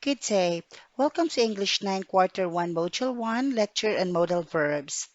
Good day. Welcome to English 9 Quarter 1 Module 1 Lecture on Modal Verbs.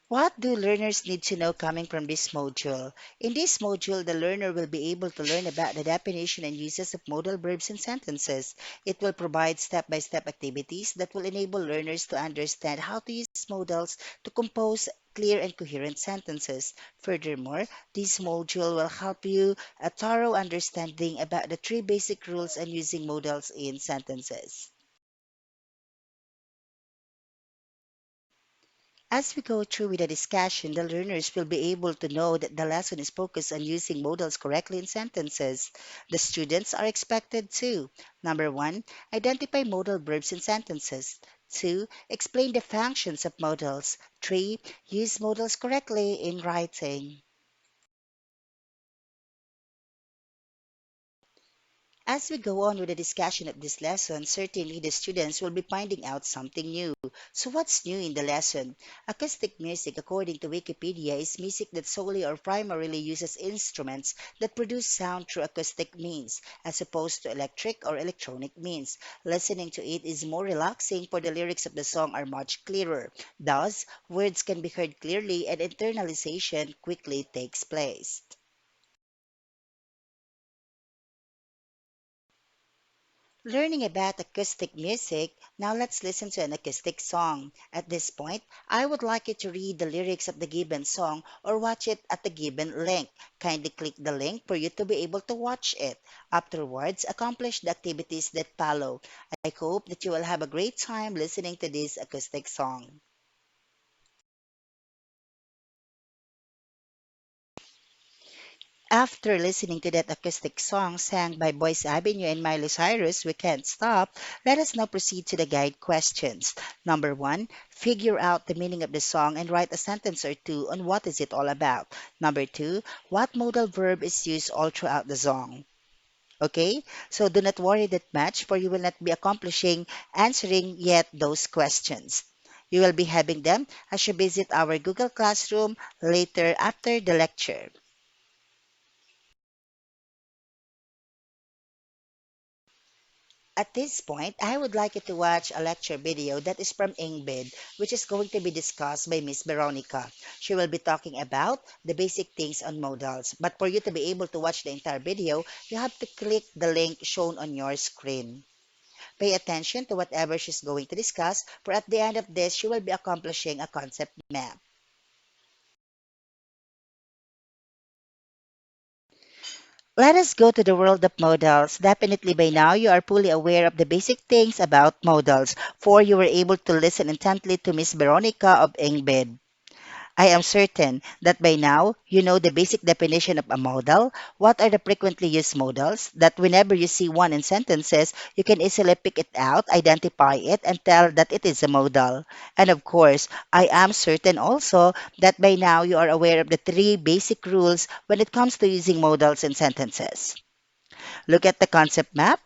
What do learners need to know coming from this module? In this module, the learner will be able to learn about the definition and uses of modal verbs in sentences. It will provide step-by-step activities that will enable learners to understand how to use modals to compose clear and coherent sentences. Furthermore, this module will help you a thorough understanding about the three basic rules on using modals in sentences. As we go through with the discussion, the learners will be able to know that the lesson is focused on using modals correctly in sentences. The students are expected to: number one, identify modal verbs in sentences. Two, explain the functions of modals. Three, use modals correctly in writing. As we go on with the discussion of this lesson, certainly the students will be finding out something new. So what's new in the lesson? Acoustic music, according to Wikipedia, is music that solely or primarily uses instruments that produce sound through acoustic means, as opposed to electric or electronic means. Listening to it is more relaxing, for the lyrics of the song are much clearer. Thus, words can be heard clearly and internalization quickly takes place. Learning about acoustic music, now let's listen to an acoustic song. At this point, I would like you to read the lyrics of the given song or watch it at the given link. Kindly click the link for you to be able to watch it. Afterwards, accomplish the activities that follow. I hope that you will have a great time listening to this acoustic song. After listening to that acoustic song sang by Boyce Avenue and Miley Cyrus, We Can't Stop, let us now proceed to the guide questions. Number one, figure out the meaning of the song and write a sentence or two on what is it all about. Number two, what modal verb is used all throughout the song? Okay, so do not worry that much, for you will not be accomplishing answering yet those questions. You will be having them as you visit our Google Classroom later after the lecture. At this point, I would like you to watch a lecture video that is from Engbed, which is going to be discussed by Miss Veronica. She will be talking about the basic things on modals. But for you to be able to watch the entire video, you have to click the link shown on your screen. Pay attention to whatever she's going to discuss, for at the end of this, she will be accomplishing a concept map. Let us go to the world of modals. Definitely by now you are fully aware of the basic things about modals, for you were able to listen intently to Miss Veronica of Engbed. I am certain that by now you know the basic definition of a modal. What are the frequently used modals? That whenever you see one in sentences, you can easily pick it out, identify it, and tell that it is a modal. And of course, I am certain also that by now you are aware of the three basic rules when it comes to using modals in sentences. Look at the concept map.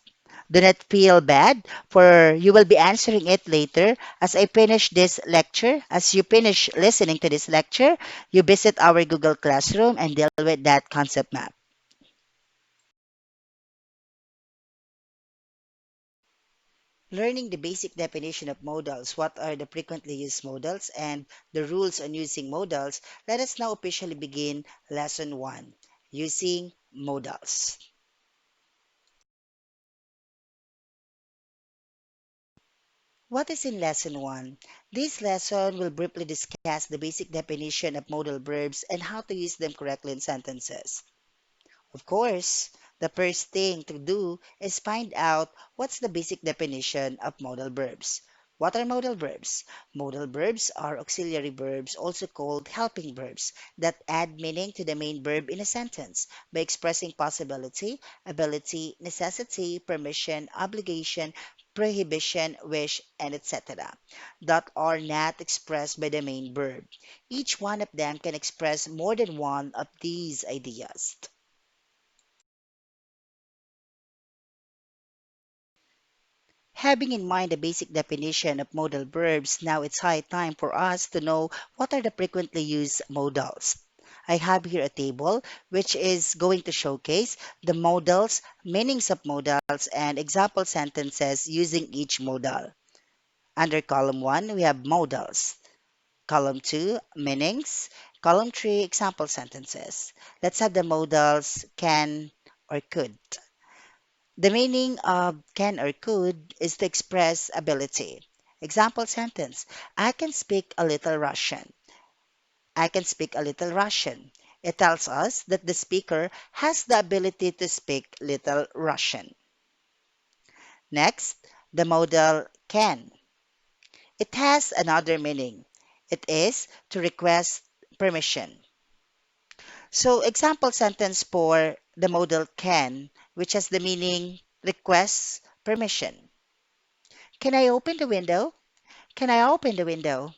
Do not feel bad, for you will be answering it later as I finish this lecture. As you finish listening to this lecture, you visit our Google Classroom and deal with that concept map. Learning the basic definition of modals, what are the frequently used modals, and the rules on using modals, let us now officially begin Lesson 1, Using Modals. What is in Lesson 1? This lesson will briefly discuss the basic definition of modal verbs and how to use them correctly in sentences. Of course, the first thing to do is find out what's the basic definition of modal verbs. What are modal verbs? Modal verbs are auxiliary verbs, also called helping verbs, that add meaning to the main verb in a sentence by expressing possibility, ability, necessity, permission, obligation, prohibition, wish, and etc. that are not expressed by the main verb. Each one of them can express more than one of these ideas. Having in mind the basic definition of modal verbs, now it's high time for us to know what are the frequently used modals. I have here a table which is going to showcase the modals, meanings of modals, and example sentences using each modal. Under column 1, we have modals. Column 2, meanings. Column 3, example sentences. Let's have the modals can or could. The meaning of can or could is to express ability. Example sentence: I can speak a little Russian. I can speak a little Russian. It tells us that the speaker has the ability to speak little Russian. Next, the modal can. It has another meaning. It is to request permission. So, example sentence for the modal can, which has the meaning requests permission. Can I open the window? Can I open the window?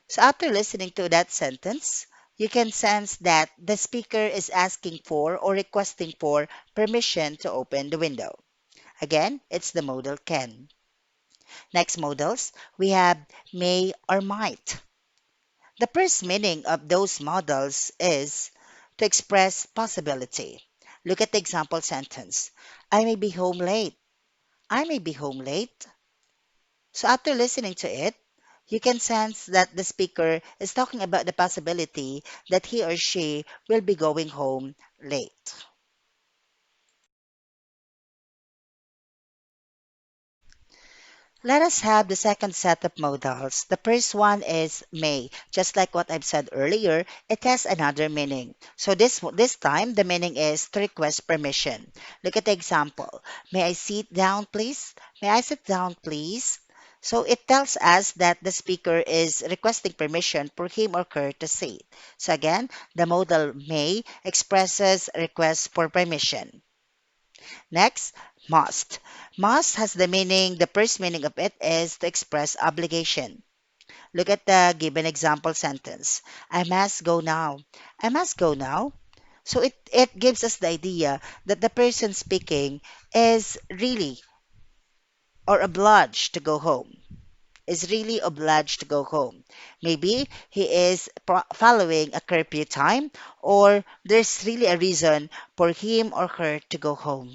So, after listening to that sentence, you can sense that the speaker is asking for or requesting for permission to open the window. Again, it's the modal can. Next modals, we have may or might. The first meaning of those modals is to express possibility. Look at the example sentence. I may be home late. I may be home late. So after listening to it, you can sense that the speaker is talking about the possibility that he or she will be going home late. Let us have the second set of modals. The first one is may. Just like what I've said earlier, it has another meaning. So this time the meaning is to request permission. Look at the example. May I sit down, please? May I sit down, please? So it tells us that the speaker is requesting permission for him or her to sit. So again, the modal may expresses request for permission. Next, must. Must has the meaning, the first meaning of it is to express obligation. Look at the given example sentence. I must go now. I must go now. So it gives us the idea that the person speaking is really or obliged to go home. Is really obliged to go home. Maybe he is following a curfew time or there's really a reason for him or her to go home.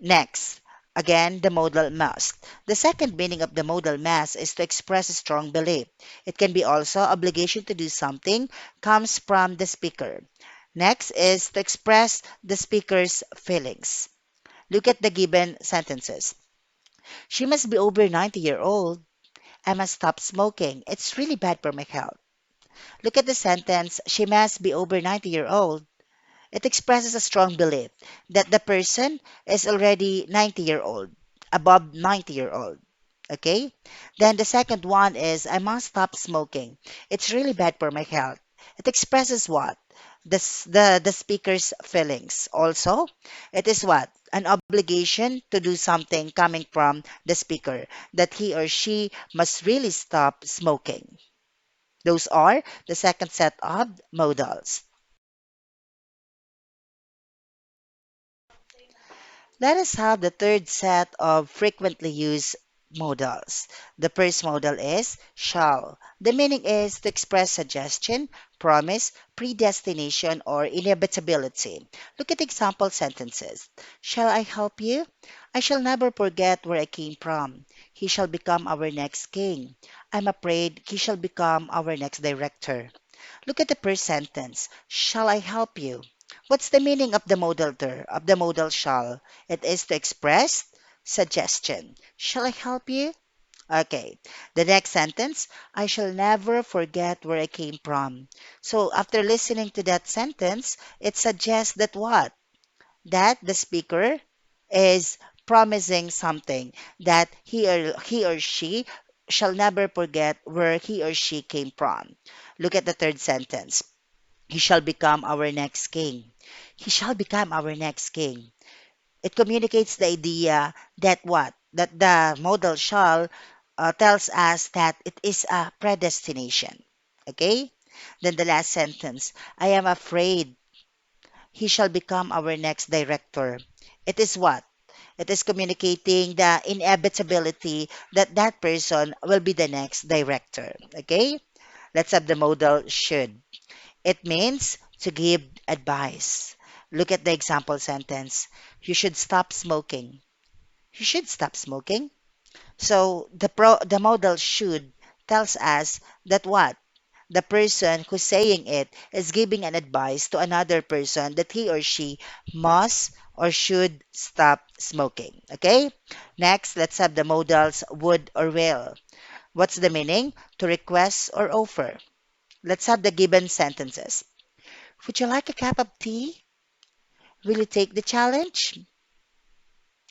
Next, again, the modal must. The second meaning of the modal must is to express a strong belief. It can be also obligation to do something comes from the speaker. Next is to express the speaker's feelings. Look at the given sentences. She must be over 90-year-old. I must stop smoking. It's really bad for my health. Look at the sentence. She must be over 90-year-old. It expresses a strong belief that the person is already 90-year-old, above 90-year-old. Okay? Then the second one is I must stop smoking. It's really bad for my health. It expresses what? The speaker's feelings. Also, it is what? An obligation to do something coming from the speaker that he or she must really stop smoking. Those are the second set of modals. Let us have the third set of frequently used modals. The first modal is shall. The meaning is to express suggestion, promise, predestination, or inevitability. Look at example sentences. Shall I help you? I shall never forget where I came from. He shall become our next king. I'm afraid he shall become our next director. Look at the first sentence. Shall I help you? What's the meaning of the modal there, of the modal shall? It is to express suggestion. Shall I help you? Okay. The next sentence, I shall never forget where I came from. So after listening to that sentence, it suggests that what? That the speaker is promising something that he or she shall never forget where he or she came from. Look at the third sentence. He shall become our next king. He shall become our next king. It communicates the idea that what? That the modal shall tells us that it is a predestination. Okay? Then the last sentence. I am afraid he shall become our next director. It is what? It is communicating the inevitability that that person will be the next director. Okay? Let's have the modal should. It means to give advice. Look at the example sentence. You should stop smoking. You should stop smoking. So the modal should tells us that what? The person who's saying it is giving an advice to another person that he or she must or should stop smoking. Okay? Next, let's have the modals would or will. What's the meaning? To request or offer. Let's have the given sentences. Would you like a cup of tea? Will you take the challenge?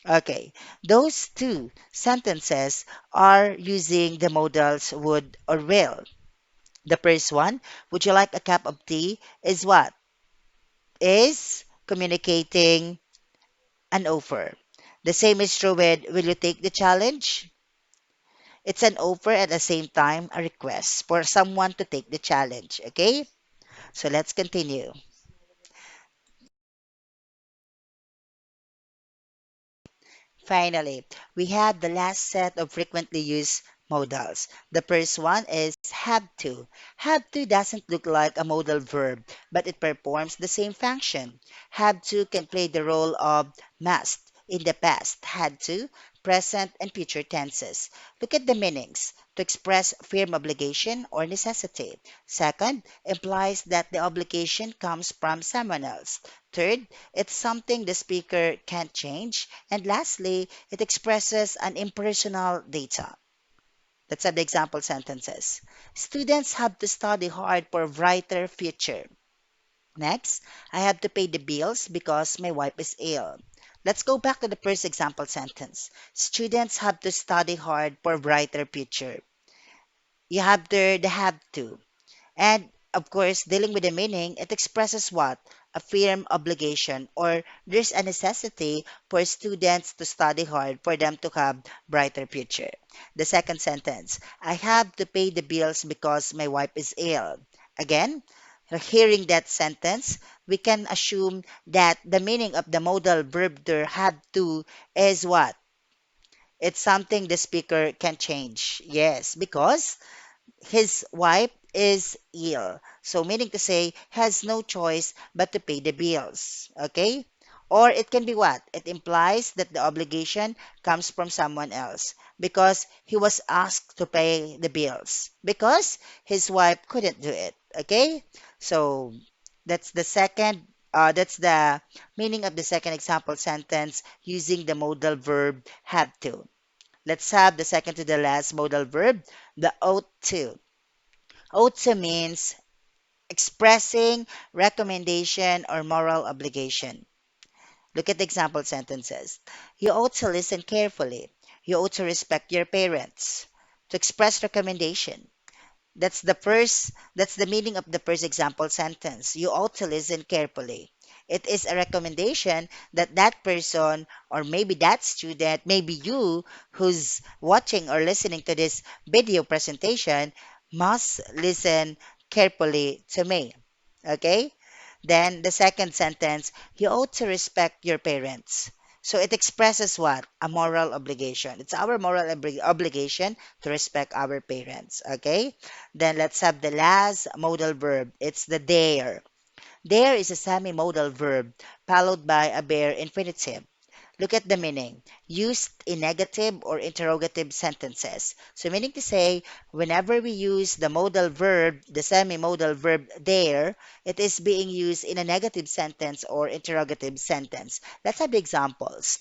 Okay, those two sentences are using the modals would or will. The first one, would you like a cup of tea, is what? Is communicating an offer. The same is true with will you take the challenge? It's an offer at the same time a request for someone to take the challenge. Okay, so let's continue. Finally, we have the last set of frequently used modals. The first one is have to. Have to doesn't look like a modal verb, but it performs the same function. Have to can play the role of must in the past, had to, present, and future tenses. Look at the meanings. To express firm obligation or necessity. Second, implies that the obligation comes from someone else. Third, it's something the speaker can't change. And lastly, it expresses an impersonal data. Let's have the example sentences. Students have to study hard for a brighter future. Next, I have to pay the bills because my wife is ill. Let's go back to the first example sentence. Students have to study hard for a brighter future. You have the have to. And of course, dealing with the meaning, it expresses what? A firm obligation or there's a necessity for students to study hard for them to have brighter future. The second sentence, I have to pay the bills because my wife is ill. Again, hearing that sentence, we can assume that the meaning of the modal verb there have to is what? It's something the speaker can change. Yes, because his wife is ill. So meaning to say has no choice but to pay the bills. Okay? Or it can be what? It implies that the obligation comes from someone else because he was asked to pay the bills because his wife couldn't do it. Okay? So that's the second that's the meaning of the second example sentence using the modal verb have to. Let's have the second to the last modal verb, the ought to. Also means expressing recommendation or moral obligation. Look at the example sentences. You ought to listen carefully. You ought to respect your parents. To express recommendation. That's the meaning of the first example sentence. You ought to listen carefully. It is a recommendation that that person or maybe that student, maybe you who's watching or listening to this video presentation must listen carefully to me. Okay? Then the second sentence, you ought to respect your parents. So it expresses what? A moral obligation. It's our moral obligation to respect our parents. Okay? Then let's have the last modal verb. It's the dare. Dare is a semi-modal verb followed by a bare infinitive. Look at the meaning. Used in negative or interrogative sentences. So meaning to say, whenever we use the modal verb, the semi-modal verb there, it is being used in a negative sentence or interrogative sentence. Let's have the examples.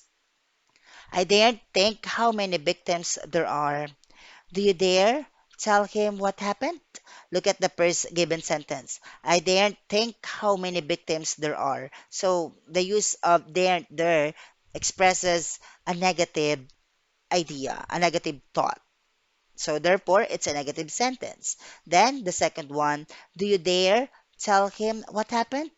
I daren't think how many victims there are. Do you dare tell him what happened? Look at the first given sentence. I daren't think how many victims there are. So the use of daren't there expresses a negative idea, a negative thought. So therefore, it's a negative sentence. Then the second one, do you dare tell him what happened?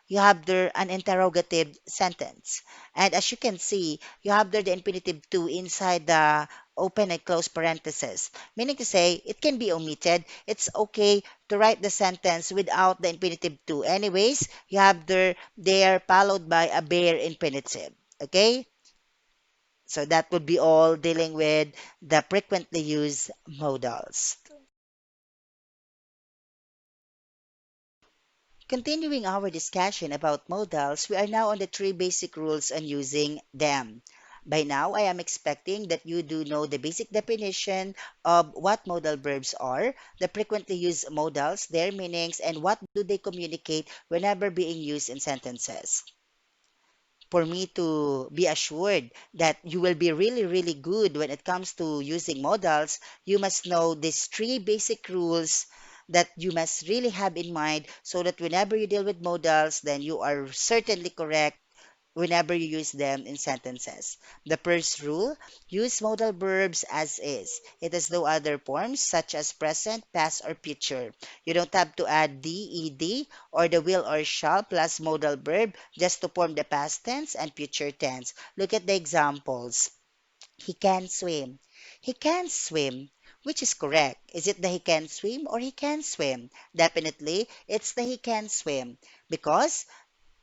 You have there an interrogative sentence. And as you can see, you have there the infinitive to inside the open and close parentheses, meaning to say it can be omitted. It's okay to write the sentence without the infinitive to. Anyways, you have there followed by a bare infinitive. Okay? So that would be all dealing with the frequently used modals. Continuing our discussion about modals, we are now on the three basic rules on using them. By now, I am expecting that you do know the basic definition of what modal verbs are, the frequently used modals, their meanings, and what do they communicate whenever being used in sentences. For me to be assured that you will be really, really good when it comes to using modals, you must know these three basic rules that you must really have in mind so that whenever you deal with modals, then you are certainly correct whenever you use them in sentences. The first rule, use modal verbs as is. It has no other forms such as present, past, or future. You don't have to add ed or the will or shall plus modal verb just to form the past tense and future tense. Look at the examples. He can swim. He can swim. Which is correct? Is it the he can swim or he can swim? Definitely, it's the he can swim because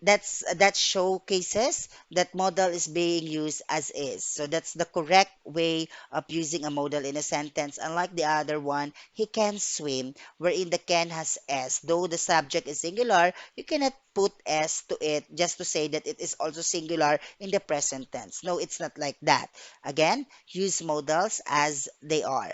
that showcases that modal is being used as is. So that's the correct way of using a modal in a sentence. Unlike the other one, he can swim, wherein the can has s. Though the subject is singular, you cannot put s to it just to say that it is also singular in the present tense. No, it's not like that. Again, use modals as they are.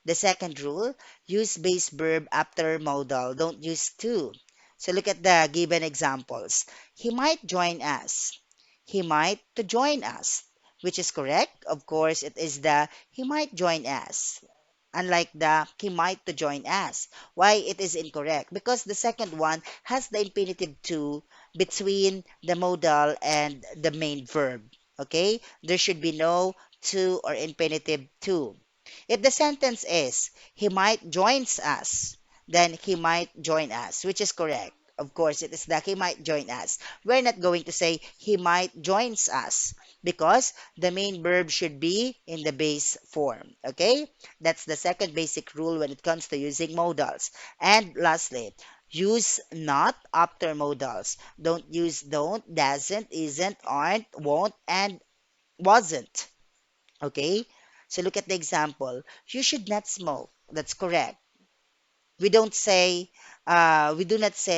The second rule, use base verb after modal. Don't use to. So look at the given examples. He might join us. He might to join us. Which is correct? Of course, it is the he might join us. Unlike the he might to join us. Why it is incorrect? Because the second one has the infinitive to between the modal and the main verb. Okay? There should be no to or infinitive to. If the sentence is, he might joins us, then he might join us, which is correct. Of course, it is that he might join us. We're not going to say he might joins us because the main verb should be in the base form. Okay? That's the second basic rule when it comes to using modals. And lastly, use not after modals. Don't use don't, doesn't, isn't, aren't, won't, and wasn't. Okay? So look at the example. You should not smoke. That's correct. We do not say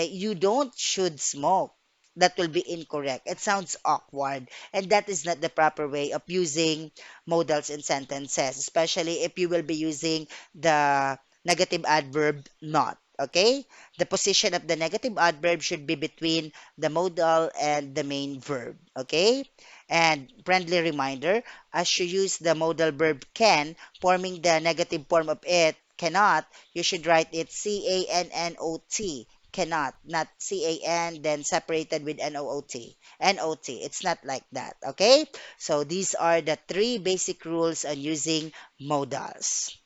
you don't should smoke. That will be incorrect. It sounds awkward. And that is not the proper way of using modals in sentences, especially if you will be using the negative adverb not. Okay? The position of the negative adverb should be between the modal and the main verb. Okay? And friendly reminder, as you use the modal verb can, forming the negative form of it, cannot, you should write it C-A-N-N-O-T. Cannot, not C-A-N, then separated with N-O-O-T. N-O-T. It's not like that, okay? So these are the three basic rules on using modals.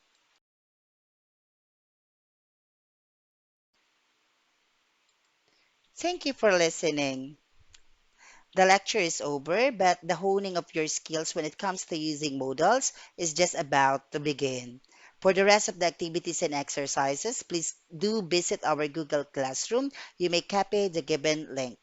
Thank you for listening. The lecture is over, but the honing of your skills when it comes to using modals is just about to begin. For the rest of the activities and exercises, please do visit our Google Classroom. You may copy the given link.